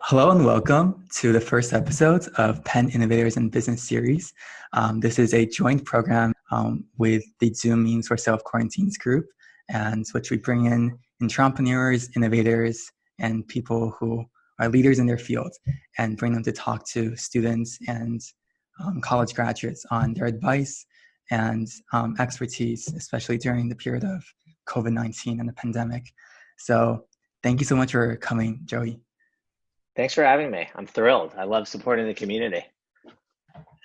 Hello and welcome to the first episode of Penn Innovators in Business series. This is a joint program with the Zoom Means for Self-Quarantines group, and which we bring in entrepreneurs, innovators, and people who are leaders in their field and bring them to talk to students and college graduates on their advice and expertise, especially during the period of COVID-19 and the pandemic. So thank you so much for coming, Joey. Thanks for having me. I'm thrilled. I love supporting the community.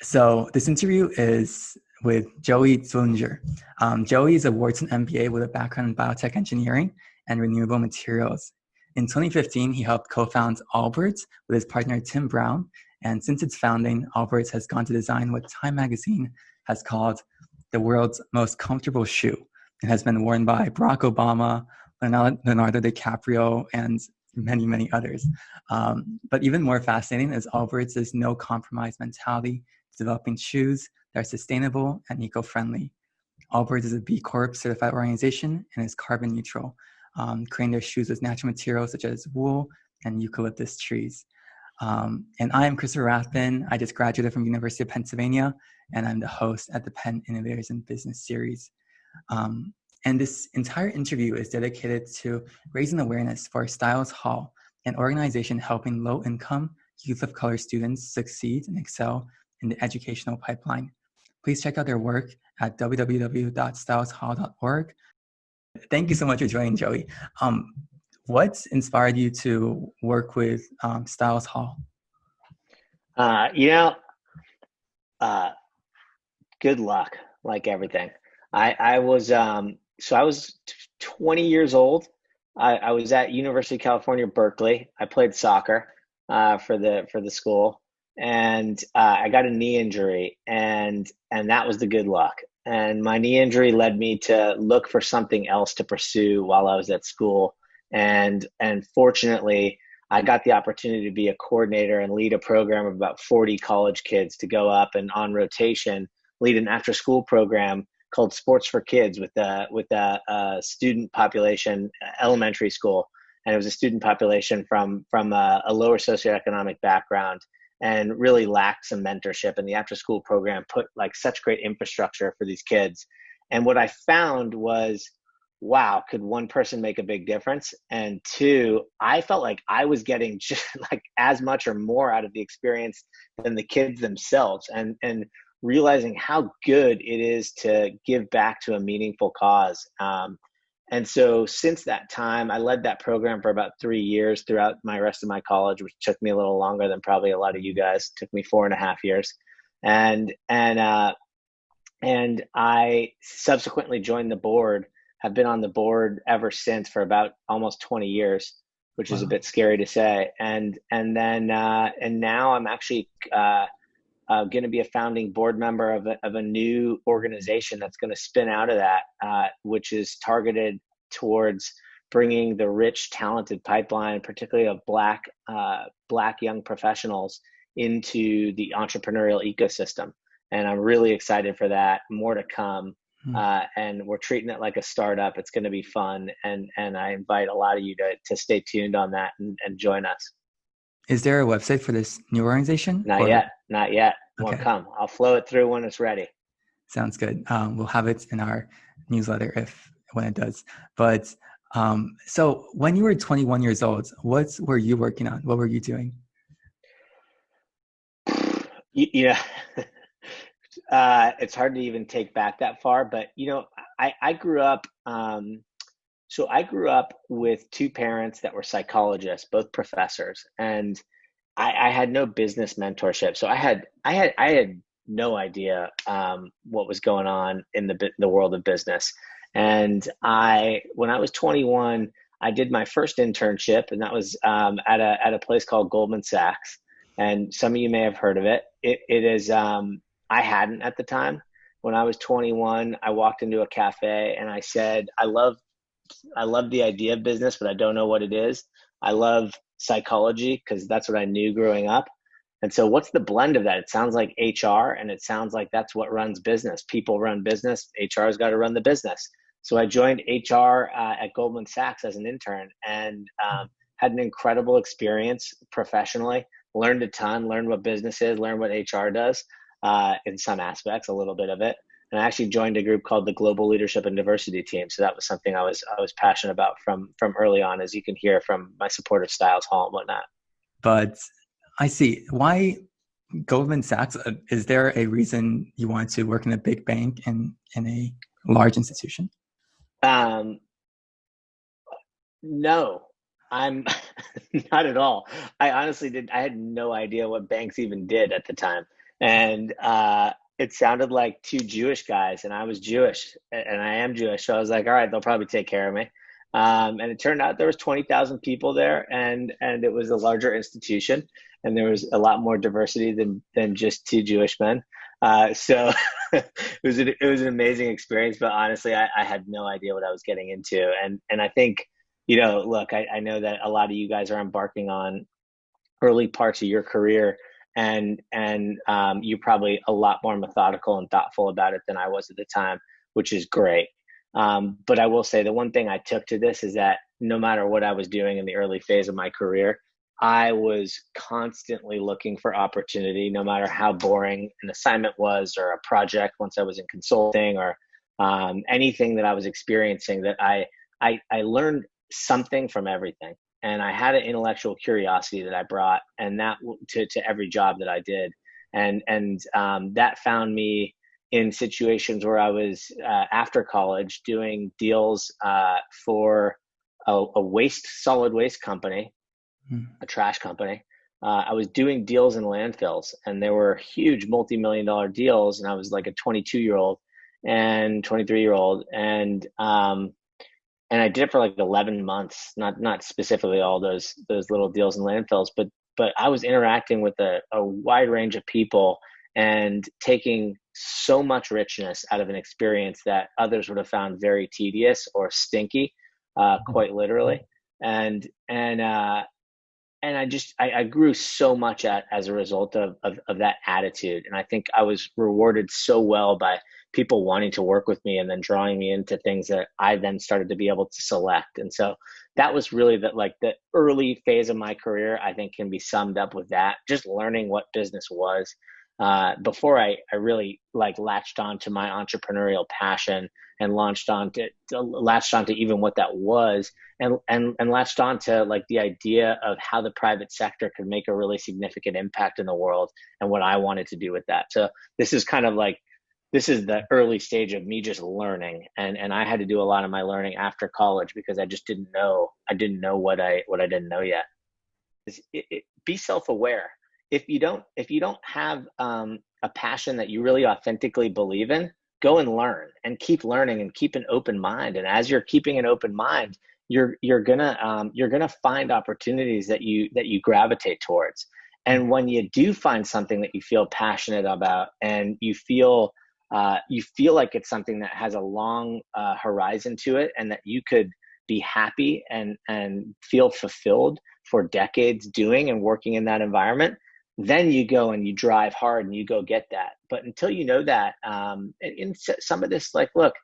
So this interview is with Joey Zwillinger. Joey is a Wharton MBA with a background in biotech engineering and renewable materials. In 2015, he helped co-found Allbirds with his partner Tim Brown. And since its founding, Allbirds has gone to design what Time magazine has called the world's most comfortable shoe. It has been worn by Barack Obama, Leonardo DiCaprio, and many, many others. But even more fascinating is Allbirds' no compromise mentality, developing shoes that are sustainable and eco-friendly. Allbirds is a B Corp certified organization and is carbon neutral, creating their shoes with natural materials such as wool and eucalyptus trees. And I am Christopher Rathbun. I just graduated from University of Pennsylvania, and I'm the host at the Penn Innovators in Business series. And this entire interview is dedicated to raising awareness for Styles Hall, an organization helping low-income, youth of color students succeed and excel in the educational pipeline. Please check out their work at www.styleshall.org. Thank you so much for joining, Joey. What inspired you to work with Styles Hall? Good luck, like everything. I was 20 years old. I was at University of California, Berkeley. I played soccer for the school, and I got a knee injury, and that was the good luck. And my knee injury led me to look for something else to pursue while I was at school. And fortunately, I got the opportunity to be a coordinator and lead a program of about 40 college kids to go up and on rotation lead an after-school program called Sports for Kids with a student population, elementary school, and it was a student population from a lower socioeconomic background and really lacked some mentorship. And the after-school program put like such great infrastructure for these kids. And what I found was, wow, could one person make a big difference? And two, I felt like I was getting just like as much or more out of the experience than the kids themselves. And realizing how good it is to give back to a meaningful cause. And so since that time, I led that program for about 3 years throughout my rest of my college, which took me a little longer than probably a lot of you guys. It took me 4.5 years. And I subsequently joined the board, have been on the board ever since for about almost 20 years, which is a bit scary to say. And now I'm actually going to be a founding board member of a new organization that's going to spin out of that, which is targeted towards bringing the rich, talented pipeline, particularly of Black young professionals, into the entrepreneurial ecosystem. And I'm really excited for that. More to come. And we're treating it like a startup. It's going to be fun. And I invite a lot of you to stay tuned on that and join us. Is there a website for this new organization? Not yet. Won't come. I'll flow it through when it's ready. Sounds good. We'll have it in our newsletter when it does. But so when you were 21 years old, what were you working on? What were you doing? It's hard to even take back that far, but I grew up. So I grew up with two parents that were psychologists, both professors, and I had no business mentorship. So I had no idea what was going on in the world of business. And when I was 21, I did my first internship, and that was at a place called Goldman Sachs. And some of you may have heard of it. It is I hadn't at the time. When I was 21, I walked into a cafe and I said, I love the idea of business, but I don't know what it is. I love psychology because that's what I knew growing up. And so what's the blend of that? It sounds like HR, and it sounds like that's what runs business. People run business. HR's got to run the business. So I joined HR at Goldman Sachs as an intern, and had an incredible experience professionally, learned a ton, learned what business is, learned what HR does, in some aspects, a little bit of it. And I actually joined a group called the Global Leadership and Diversity Team. So that was something I was passionate about from early on, as you can hear from my supportive styles hall and whatnot. But I see. Why Goldman Sachs? Is there a reason you want to work in a big bank and in a large institution? Um, no, I'm not at all. I honestly did. I had no idea what banks even did at the time, and it sounded like two Jewish guys, and I was Jewish, and I am Jewish, so I was like, all right, they'll probably take care of me. And it turned out there was 20,000 people there, and it was a larger institution, and there was a lot more diversity than just two Jewish men. So it was an amazing experience, but honestly, I had no idea what I was getting into, and I think, look, I know that a lot of you guys are embarking on early parts of your career, and you're probably a lot more methodical and thoughtful about it than I was at the time, which is great. But I will say the one thing I took to this is that no matter what I was doing in the early phase of my career, I was constantly looking for opportunity, no matter how boring an assignment was or a project once I was in consulting, or anything that I was experiencing, that I learned something from everything. And I had an intellectual curiosity that I brought, and that to every job that I did, and that found me in situations where I was, after college, doing deals for a solid waste company, a trash company. I was doing deals in landfills, and there were huge multi-million-dollar deals, and I was like a 22-year-old and 23-year-old, and I did it for like 11 months, not specifically all those little deals in landfills, but I was interacting with a wide range of people and taking so much richness out of an experience that others would have found very tedious or stinky, quite literally. And I grew so much as a result of that attitude. And I think I was rewarded so well by people wanting to work with me and then drawing me into things that I then started to be able to select. And so that was really the early phase of my career, I think, can be summed up with that, just learning what business was, before I really latched on to my entrepreneurial passion, and latched on to even what that was, and latched on to the idea of how the private sector could make a really significant impact in the world, and what I wanted to do with that. So this is this is the early stage of me just learning, and I had to do a lot of my learning after college because I just didn't know what I didn't know yet. Be self-aware. If you don't have a passion that you really authentically believe in, go and learn, and keep learning, and keep an open mind. And as you're keeping an open mind, you're gonna find opportunities that you gravitate towards. And when you do find something that you feel passionate about, and you feel like it's something that has a long horizon to it, and that you could be happy and feel fulfilled for decades doing and working in that environment, then you go and you drive hard and you go get that. But until you know that, in some of this, look,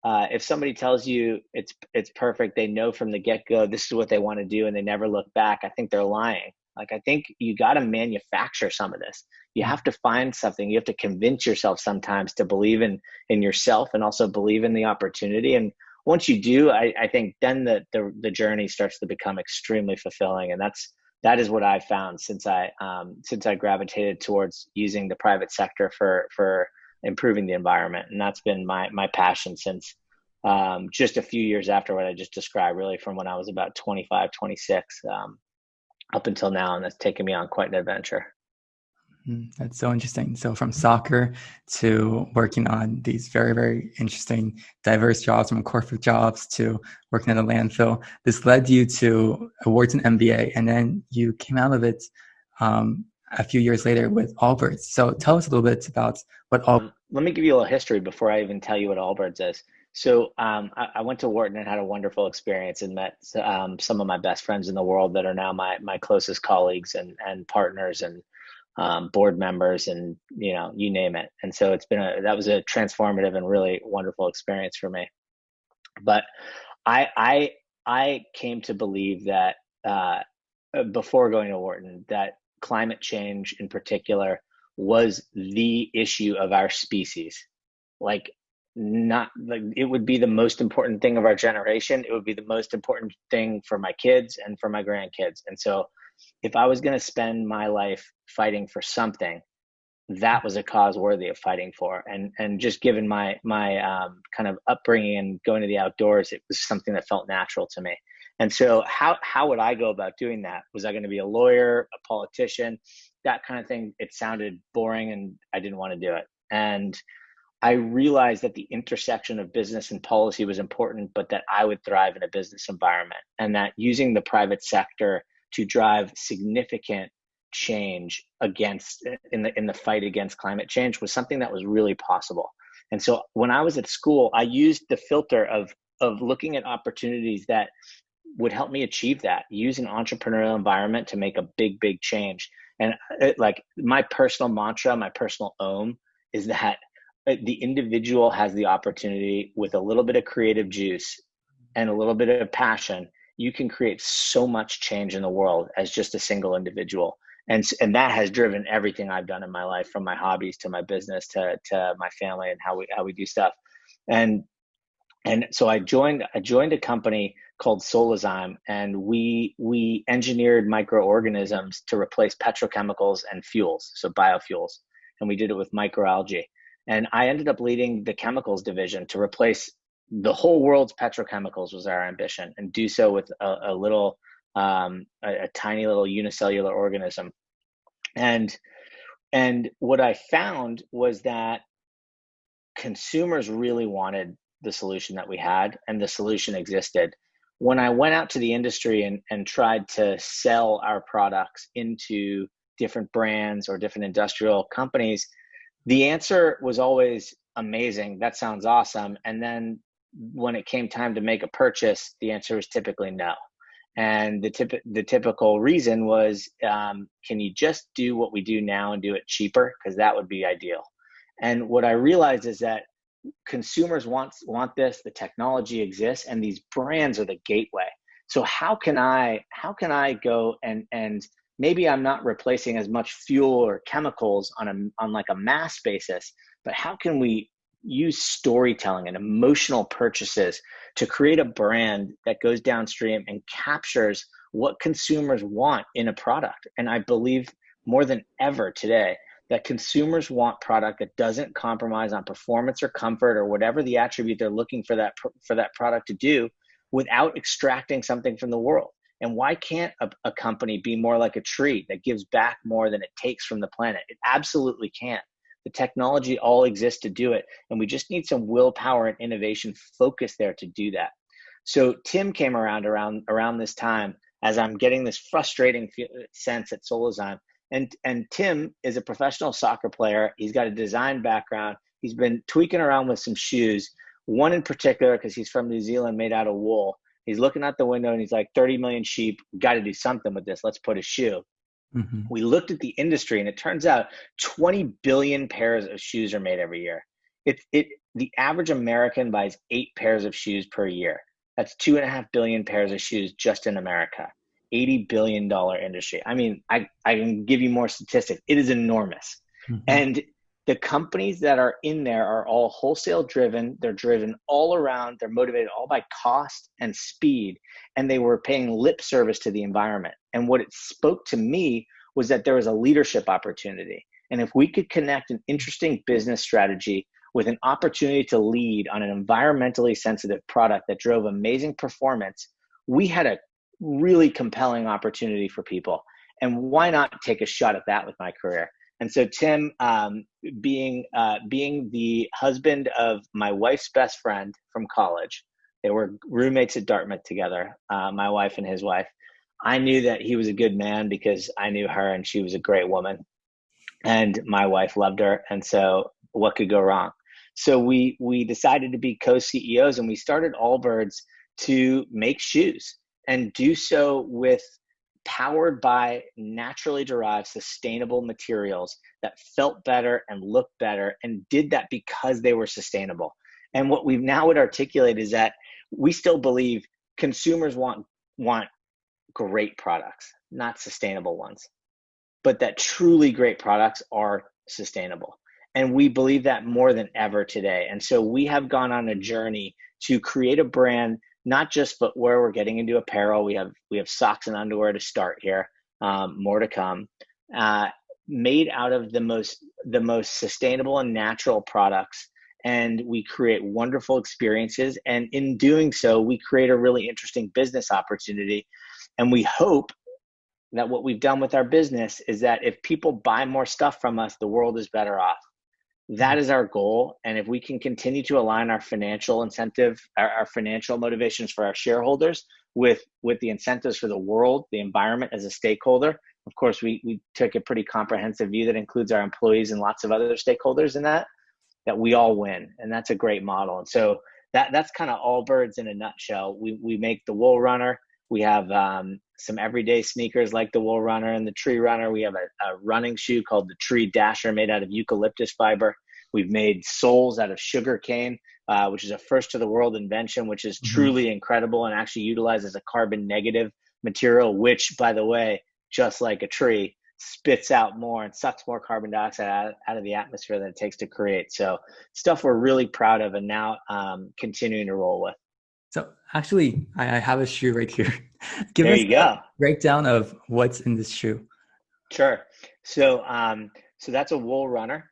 if somebody tells you it's perfect, they know from the get-go this is what they want to do, and they never look back, I think they're lying. I think you got to manufacture some of this. You have to find something. You have to convince yourself sometimes to believe in yourself, and also believe in the opportunity. And once you do, I think then the journey starts to become extremely fulfilling. And that is what I've found since I gravitated towards using the private sector for improving the environment. And that's been my passion since, just a few years after what I just described, really from when I was about 25, 26, up until now. And that's taken me on quite an adventure. That's so interesting. So from soccer to working on these very, very interesting, diverse jobs, from corporate jobs to working at a landfill, this led you to a Wharton MBA, and then you came out of it a few years later with Allbirds. So tell us a little bit about what Allbirds. Let me give you a little history before I even tell you what Allbirds is. So I went to Wharton and had a wonderful experience, and met some of my best friends in the world that are now my closest colleagues and partners, and board members, and you name it. And so that was a transformative and really wonderful experience for me. But I came to believe that before going to Wharton, that climate change in particular was the issue of our species. Like, not like it would be the most important thing of our generation. It would be the most important thing for my kids and for my grandkids. And so if I was going to spend my life fighting for something, that was a cause worthy of fighting for. And just given my kind of upbringing and going to the outdoors, it was something that felt natural to me. And so how would I go about doing that? Was I going to be a lawyer, a politician, that kind of thing? It sounded boring and I didn't want to do it. And I realized that the intersection of business and policy was important, but that I would thrive in a business environment, and that using the private sector to drive significant change in the fight against climate change was something that was really possible. And so when I was at school, I used the filter of looking at opportunities that would help me achieve that, use an entrepreneurial environment to make a big change. And like my personal mantra, my personal ohm is that the individual has the opportunity, with a little bit of creative juice and a little bit of passion, you can create so much change in the world as just a single individual. And that has driven everything I've done in my life, from my hobbies to my business to my family and how we do stuff. And so I joined a company called Solazyme, and we engineered microorganisms to replace petrochemicals and fuels, so biofuels. And we did it with microalgae. And I ended up leading the chemicals division to replace the whole world's petrochemicals, was our ambition, and do so with a tiny little unicellular organism. And what I found was that consumers really wanted the solution that we had, and the solution existed. When I went out to the industry and tried to sell our products into different brands or different industrial companies, the answer was always amazing. That sounds awesome. And then when it came time to make a purchase, the answer was typically no. And the typical reason was, can you just do what we do now and do it cheaper? Because that would be ideal. And what I realized is that consumers want this, the technology exists, and these brands are the gateway. So how can I go and maybe I'm not replacing as much fuel or chemicals on like a mass basis, but how can we use storytelling and emotional purchases to create a brand that goes downstream and captures what consumers want in a product? And I believe more than ever today that consumers want product that doesn't compromise on performance or comfort or whatever the attribute they're looking for that product to do, without extracting something from the world. And why can't a company be more like a tree that gives back more than it takes from the planet? It absolutely can. The technology all exists to do it. And we just need some willpower and innovation focus there to do that. So Tim came around this time as I'm getting this frustrating sense at Solazyme. And Tim is a professional soccer player. He's got a design background. He's been tweaking around with some shoes, one in particular, because he's from New Zealand, made out of wool. He's looking out the window and he's like, 30 million sheep, got to do something with this. Let's put a shoe. Mm-hmm. We looked at the industry, and it turns out 20 billion pairs of shoes are made every year. The average American buys 8 pairs of shoes per year. That's 2.5 billion pairs of shoes just in America. $80 billion industry. I mean, I can give you more statistics. It is enormous. Mm-hmm. And the companies that are in there are all wholesale driven. They're driven all around. They're motivated all by cost and speed. And they were paying lip service to the environment. And what it spoke to me was that there was a leadership opportunity. And if we could connect an interesting business strategy with an opportunity to lead on an environmentally sensitive product that drove amazing performance, we had a really compelling opportunity for people. And why not take a shot at that with my career? And so Tim, being the husband of my wife's best friend from college, they were roommates at Dartmouth together, my wife and his wife. I knew that he was a good man because I knew her and she was a great woman. And my wife loved her. And so what could go wrong? So we decided to be co-CEOs, and we started Allbirds to make shoes, and do so powered by naturally derived sustainable materials that felt better and looked better, and did that because they were sustainable. And what we now would articulate is that we still believe consumers want great products, not sustainable ones, but that truly great products are sustainable. And we believe that more than ever today. And so we have gone on a journey to create a brand, not just footwear. We're getting into apparel. We have socks and underwear to start here. More to come. Made out of the most sustainable and natural products. And we create wonderful experiences. And in doing so, we create a really interesting business opportunity. And we hope that what we've done with our business is that if people buy more stuff from us, the world is better off. That is our goal. And if we can continue to align our financial incentive, our financial motivations for our shareholders with the incentives for the world, the environment as a stakeholder, of course, we took a pretty comprehensive view that includes our employees and lots of other stakeholders in that we all win. And that's a great model. And so that's kind of Allbirds in a nutshell. We make the Wool Runner. We have some everyday sneakers like the Wool Runner and the Tree Runner. We have a running shoe called the Tree Dasher made out of eucalyptus fiber. We've made soles out of sugar cane, which is a first to the world invention, which is truly incredible and actually utilizes a carbon negative material, which, by the way, just like a tree, spits out more and sucks more carbon dioxide out of the atmosphere than it takes to create. So stuff we're really proud of and now continuing to roll with. So actually, I have a shoe right here. Give there us you go. Breakdown of what's in this shoe. Sure. So that's a Wool Runner.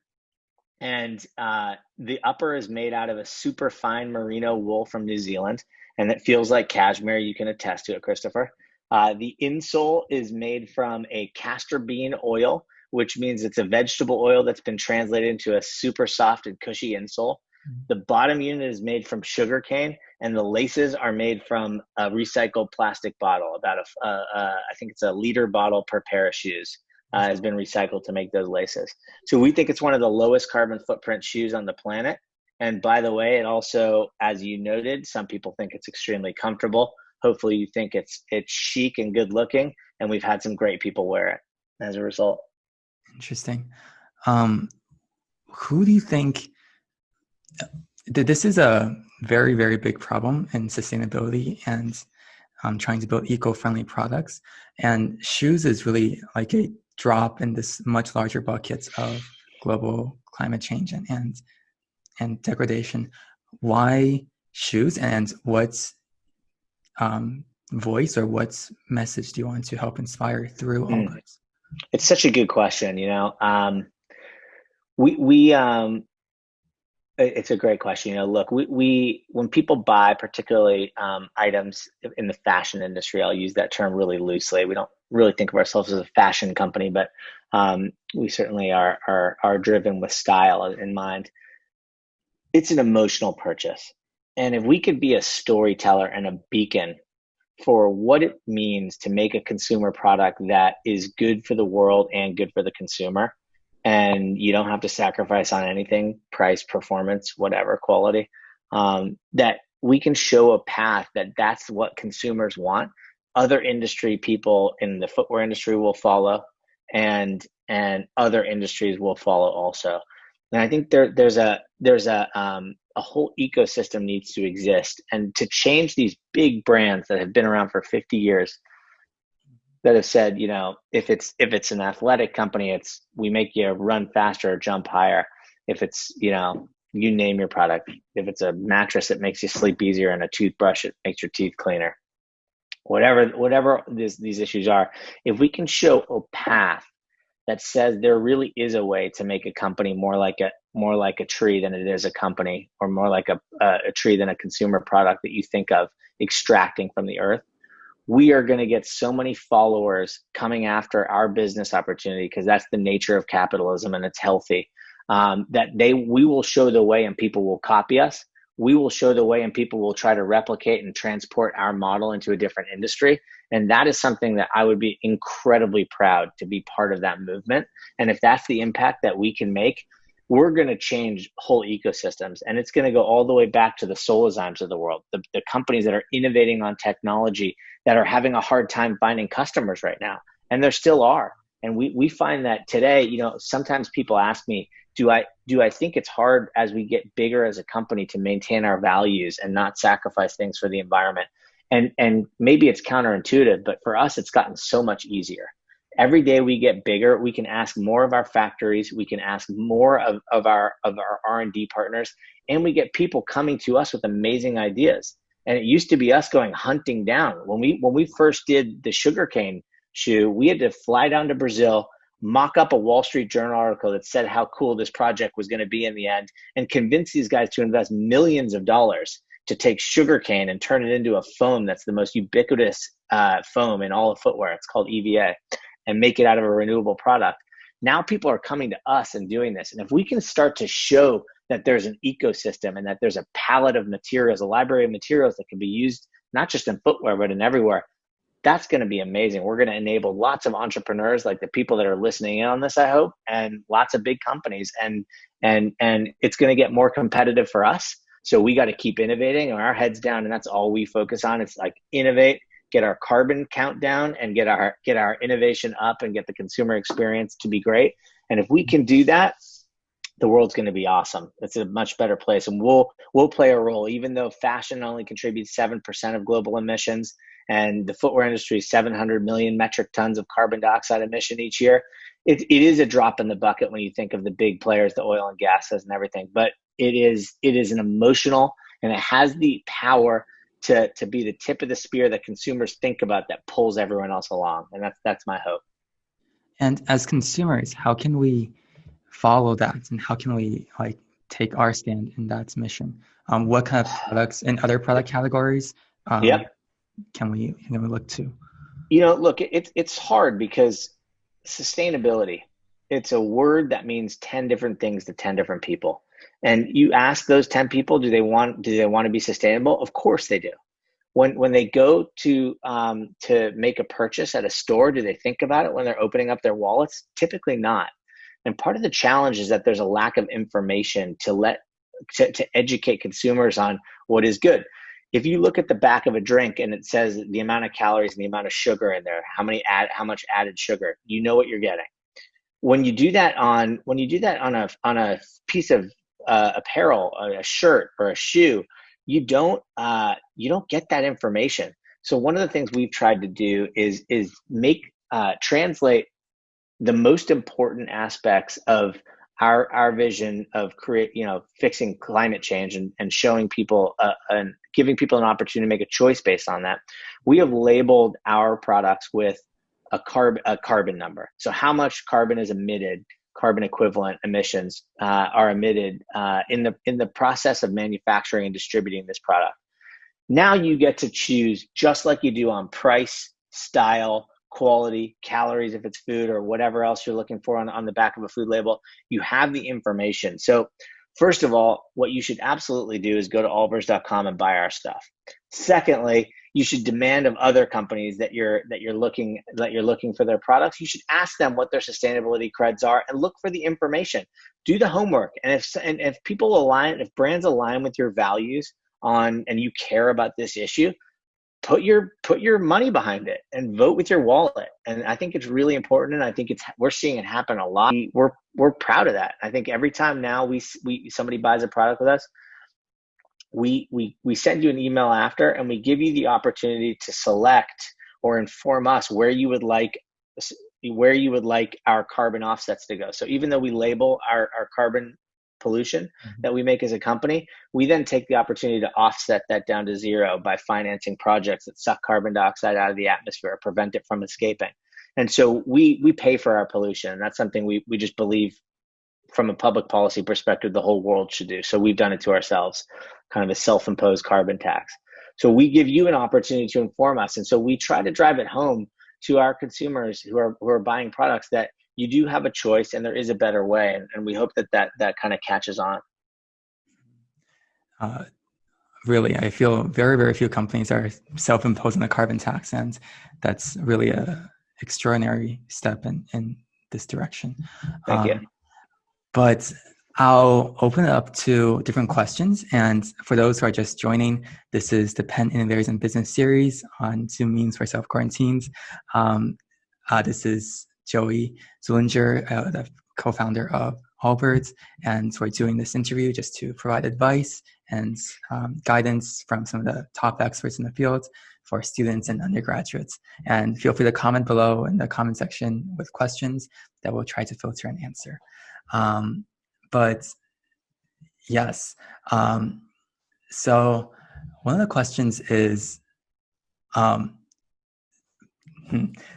And the upper is made out of a super fine merino wool from New Zealand. And it feels like cashmere. You can attest to it, Christopher. The insole is made from a castor bean oil, which means it's a vegetable oil that's been translated into a super soft and cushy insole. The bottom unit is made from sugar cane, and the laces are made from a recycled plastic bottle. About I think it's a liter bottle per pair of shoes has been recycled to make those laces. So we think it's one of the lowest carbon footprint shoes on the planet. And by the way, it also, as you noted, some people think it's extremely comfortable. Hopefully you think it's chic and good looking, and we've had some great people wear it as a result. Interesting. Who do you think, this is a very, very big problem in sustainability and trying to build eco-friendly products, and shoes is really like a drop in this much larger buckets of global climate change and degradation. Why shoes, and what's voice or what's message do you want to help inspire through Allbirds? It's such a good question. It's a great question. Look, we when people buy particularly items in the fashion industry, I'll use that term really loosely. We don't really think of ourselves as a fashion company, but we certainly are driven with style in mind. It's an emotional purchase. And if we could be a storyteller and a beacon for what it means to make a consumer product that is good for the world and good for the consumer, and you don't have to sacrifice on anything, price, performance, whatever, quality, that we can show a path that's what consumers want. Other industry people in the footwear industry will follow, and other industries will follow also. And I think there's a whole ecosystem needs to exist, and to change these big brands that have been around for 50 years, that have said, if it's an athletic company, we make you run faster or jump higher. If it's, you name your product. If it's a mattress, it makes you sleep easier, and a toothbrush, it makes your teeth cleaner. Whatever these issues are, if we can show a path that says there really is a way to make a company more like a tree than it is a company, or more like a tree than a consumer product that you think of extracting from the earth, we are going to get so many followers coming after our business opportunity, because that's the nature of capitalism and it's healthy, that we will show the way and people will copy us. We will show the way and people will try to replicate and transport our model into a different industry. And that is something that I would be incredibly proud to be part of that movement. And if that's the impact that we can make, we're going to change whole ecosystems. And it's going to go all the way back to the Solazymes of the world, the companies that are innovating on technology that are having a hard time finding customers right now. And there still are. And we find that today, sometimes people ask me, do I think it's hard as we get bigger as a company to maintain our values and not sacrifice things for the environment? And maybe it's counterintuitive, but for us, it's gotten so much easier. Every day we get bigger, we can ask more of our factories, we can ask more of our R&D partners, and we get people coming to us with amazing ideas. And it used to be us going hunting down. When we first did the sugarcane shoe, we had to fly down to Brazil, mock up a Wall Street Journal article that said how cool this project was going to be in the end, and convince these guys to invest millions of dollars to take sugarcane and turn it into a foam that's the most ubiquitous foam in all of footwear. It's called EVA, and make it out of a renewable product. Now people are coming to us and doing this. And if we can start to show that there's an ecosystem and that there's a palette of materials, a library of materials that can be used, not just in footwear, but in everywhere, that's going to be amazing. We're going to enable lots of entrepreneurs, like the people that are listening in on this, I hope, and lots of big companies. And it's going to get more competitive for us. So we got to keep innovating and our heads down, and that's all we focus on. It's like innovate, get our carbon count down, and get our innovation up, and get the consumer experience to be great. And if we can do that, the world's going to be awesome. It's a much better place, and we'll play a role. Even though fashion only contributes 7% of global emissions, and the footwear industry is 700 million metric tons of carbon dioxide emission each year, it is a drop in the bucket when you think of the big players, the oil and gases and everything. But it is an emotional, and it has the power to be the tip of the spear that consumers think about that pulls everyone else along. And that's my hope. And as consumers, how can we follow that, and how can we like take our stand in that mission? What kind of products and other product categories can we look to? Look, it's hard because sustainability, it's a word that means 10 different things to 10 different people. And you ask those 10 people, do they want to be sustainable? Of course they do. When they go to make a purchase at a store, do they think about it when they're opening up their wallets? Typically not. And part of the challenge is that there's a lack of information to educate consumers on what is good. If you look at the back of a drink and it says the amount of calories and the amount of sugar in there, how much added sugar, you know what you're getting. When you do that on a piece of apparel, a shirt or a shoe, you don't get that information. So one of the things we've tried to do is translate the most important aspects of our vision of fixing climate change and showing people and giving people an opportunity to make a choice based on that. We have labeled our products with a carbon number. So how much carbon is emitted, carbon equivalent emissions are emitted in the process of manufacturing and distributing this product. Now you get to choose, just like you do on price, style, quality, calories if it's food, or whatever else you're looking for on the back of a food label. You have the information. So first of all, what you should absolutely do is go to allbirds.com and buy our stuff. Secondly, you should demand of other companies that you're looking for their products. You should ask them what their sustainability creds are and look for the information. Do the homework. And if people align, if brands align with your values and you care about this issue, put your money behind it and vote with your wallet. And I think it's really important. And I think we're seeing it happen a lot. We're proud of that. I think every time now somebody buys a product with us, we send you an email after, and we give you the opportunity to select or inform us where you would like our carbon offsets to go. So even though we label our carbon pollution that we make as a company, we then take the opportunity to offset that down to zero by financing projects that suck carbon dioxide out of the atmosphere or prevent it from escaping. And so we pay for our pollution. And that's something we just believe from a public policy perspective, the whole world should do. So we've done it to ourselves, kind of a self-imposed carbon tax. So we give you an opportunity to inform us. And so we try to drive it home to our consumers who are buying products that you do have a choice and there is a better way. And we hope that kind of catches on. Really, I feel very, very few companies are self-imposing a carbon tax, and that's really a extraordinary step in this direction. Thank you. But I'll open it up to different questions. And for those who are just joining, this is the Penn Innovators in Business series on Zoom meetings for self-quarantines. This is Joey Zwillinger, the co-founder of Allbirds, and we're doing this interview just to provide advice and guidance from some of the top experts in the field for students and undergraduates. And feel free to comment below in the comment section with questions that we'll try to filter and answer. But yes, so one of the questions is,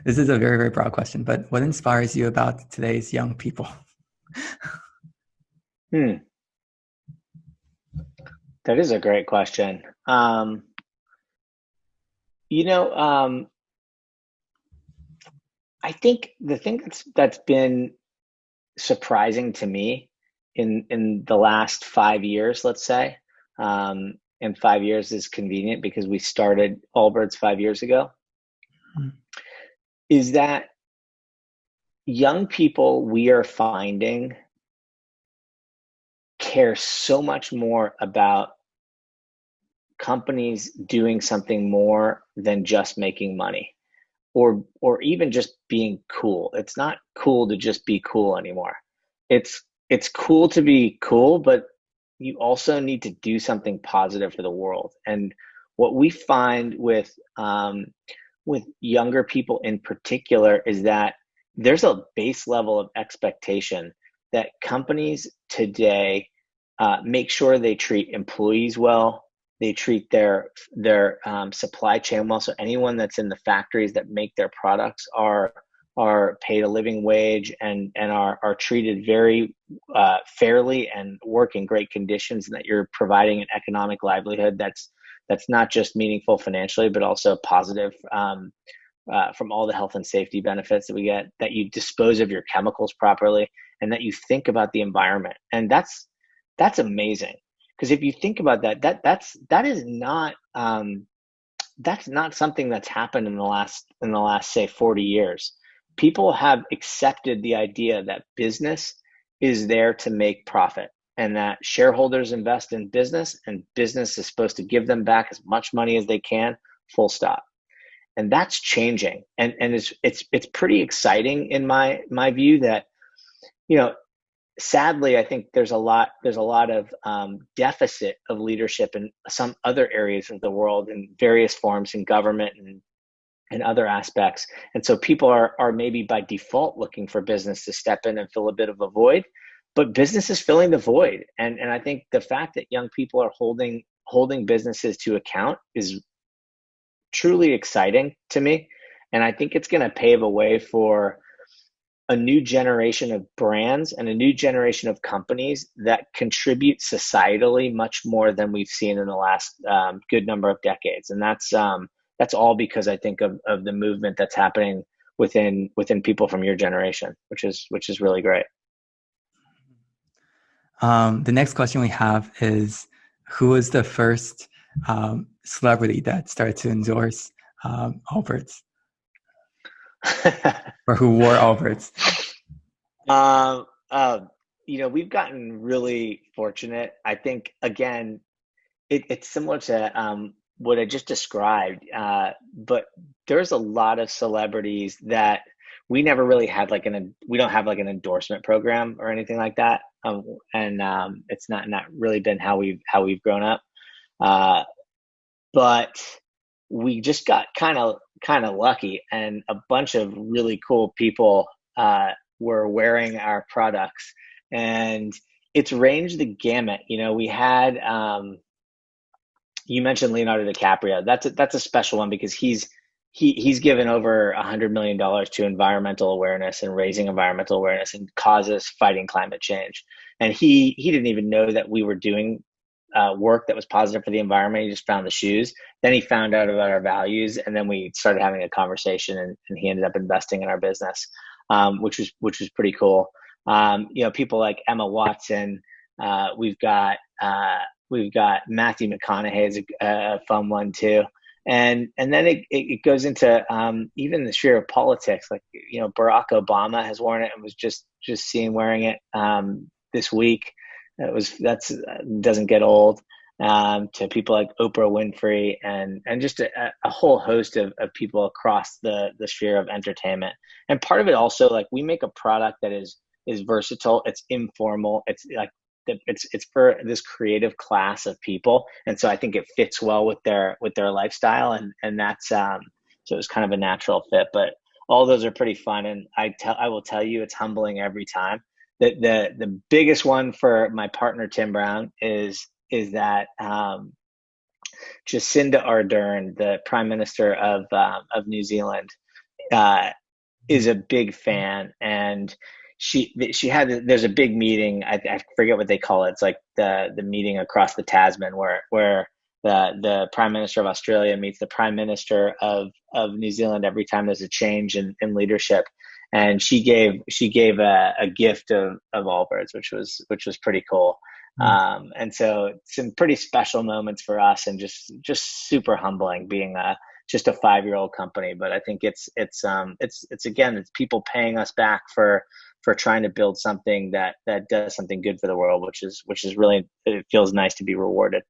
this is a very, very broad question, but what inspires you about today's young people? That is a great question. I think the thing that's been surprising to me in the last 5 years, let's say, and 5 years is convenient because we started Allbirds 5 years ago, is that young people we are finding care so much more about companies doing something more than just making money, or even just being cool. It's not cool to just be cool anymore. It's cool to be cool, but you also need to do something positive for the world. And what we find with younger people in particular is that there's a base level of expectation that companies today make sure they treat employees well, they treat their supply chain well. So anyone that's in the factories that make their products are paid a living wage and are treated very fairly and work in great conditions, and that you're providing an economic livelihood that's not just meaningful financially, but also positive from all the health and safety benefits that we get, that you dispose of your chemicals properly, and that you think about the environment. And that's amazing. Because if you think about that is not that's not something that's happened in the last say 40 years. People have accepted the idea that business is there to make profit, and that shareholders invest in business, and business is supposed to give them back as much money as they can, full stop. And that's changing, and it's pretty exciting in my view that, sadly, I think there's a lot of deficit of leadership in some other areas of the world, in various forms, in government and other aspects. And so people are maybe by default looking for business to step in and fill a bit of a void, but business is filling the void. And I think the fact that young people are holding businesses to account is truly exciting to me. And I think it's going to pave a way for a new generation of brands and a new generation of companies that contribute societally much more than we've seen in the last good number of decades. And that's all because I think of the movement that's happening within people from your generation, which is really great. The next question we have is, who was the first celebrity that started to endorse Allbirds? Or who wore Allbirds? We've gotten really fortunate. I think, again, it's similar to what I just described, but there's a lot of celebrities that we never really had we don't have like an endorsement program or anything like that, and it's not really been how we've grown up, but we just got kind of lucky, and a bunch of really cool people were wearing our products, and it's ranged the gamut. We had you mentioned Leonardo DiCaprio. That's a special one because he's given over $100 million to environmental awareness and raising environmental awareness and causes fighting climate change. And he didn't even know that we were doing work that was positive for the environment. He just found the shoes. Then he found out about our values, and then we started having a conversation, and he ended up investing in our business, which was pretty cool. People like Emma Watson. We've got Matthew McConaughey is a fun one too. And then it goes into even the sphere of politics. Like, Barack Obama has worn it and was just seen wearing it this week. That doesn't get old. To people like Oprah Winfrey and just a whole host of people across the sphere of entertainment. And part of it also, like, we make a product that is is versatile. It's informal. It's like it's for this creative class of people, and so I think it fits well with their lifestyle, and that's so it was kind of a natural fit. But all those are pretty fun, and I will tell you, it's humbling every time. The biggest one for my partner Tim Brown is that Jacinda Ardern, the Prime Minister of New Zealand, uh, is a big fan, and she had there's a big meeting. I forget what they call it. It's like the meeting across the Tasman where the Prime Minister of Australia meets the Prime Minister of New Zealand every time there's a change in leadership. And she gave a gift of Allbirds, which was pretty cool. And so some pretty special moments for us, and just super humbling being just a 5-year-old company. But I think it's again, it's people paying us back for trying to build something that does something good for the world, which is really, it feels nice to be rewarded.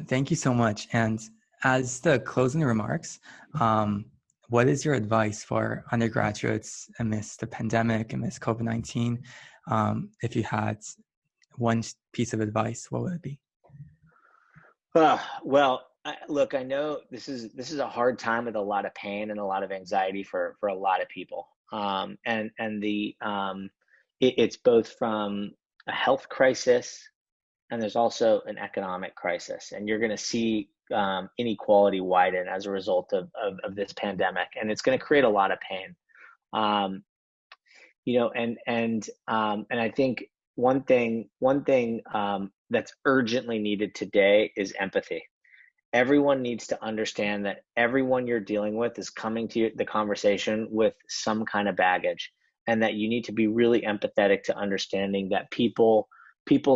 Thank you so much. And as the closing remarks, what is your advice for undergraduates amidst the pandemic, amidst COVID-19? If you had one piece of advice, what would it be? Well, look, I know this is a hard time with a lot of pain and a lot of anxiety for a lot of people. It's both from a health crisis, and there's also an economic crisis, and you're going to see inequality widen as a result of this pandemic, and it's going to create a lot of pain. Um, and I think one thing that's urgently needed today is empathy. Everyone needs to understand that everyone you're dealing with is coming to the conversation with some kind of baggage, and that you need to be really empathetic to understanding that people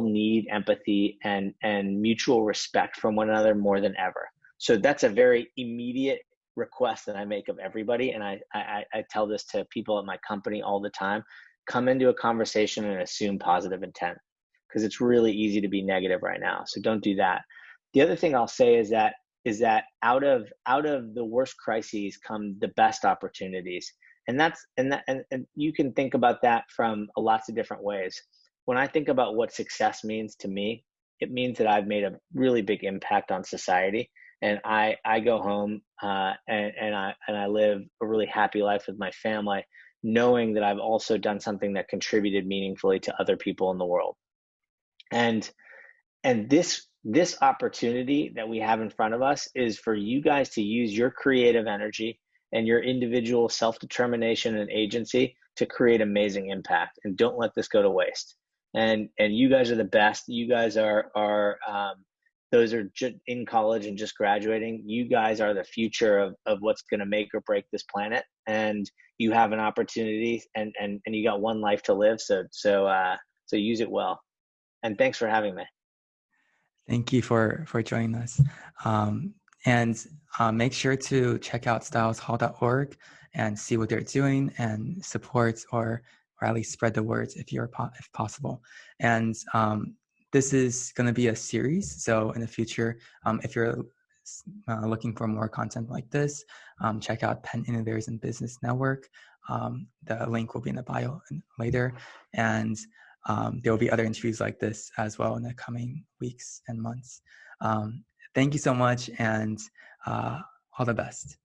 need empathy and mutual respect from one another more than ever. So that's a very immediate request that I make of everybody, and I tell this to people at my company all the time: come into a conversation and assume positive intent, because it's really easy to be negative right now. So don't do that. The other thing I'll say is that out of the worst crises come the best opportunities, and you can think about that from lots of different ways. When I think about what success means to me, it means that I've made a really big impact on society, and I go home and I live a really happy life with my family, knowing that I've also done something that contributed meaningfully to other people in the world. And this opportunity that we have in front of us is for you guys to use your creative energy and your individual self-determination and agency to create amazing impact. And don't let this go to waste. And you guys are the best. You guys are those are in college and just graduating. You guys are the future of what's going to make or break this planet. And you have an opportunity, and you got one life to live. So use it well. And thanks for having me. Thank you for joining us. And make sure to check out styleshall.org and see what they're doing and support or at least spread the word if possible. And this is going to be a series. So in the future, if you're looking for more content like this, check out Penn Innovators in Business Network. The link will be in the bio later. And there will be other interviews like this as well in the coming weeks and months. Thank you so much, and all the best.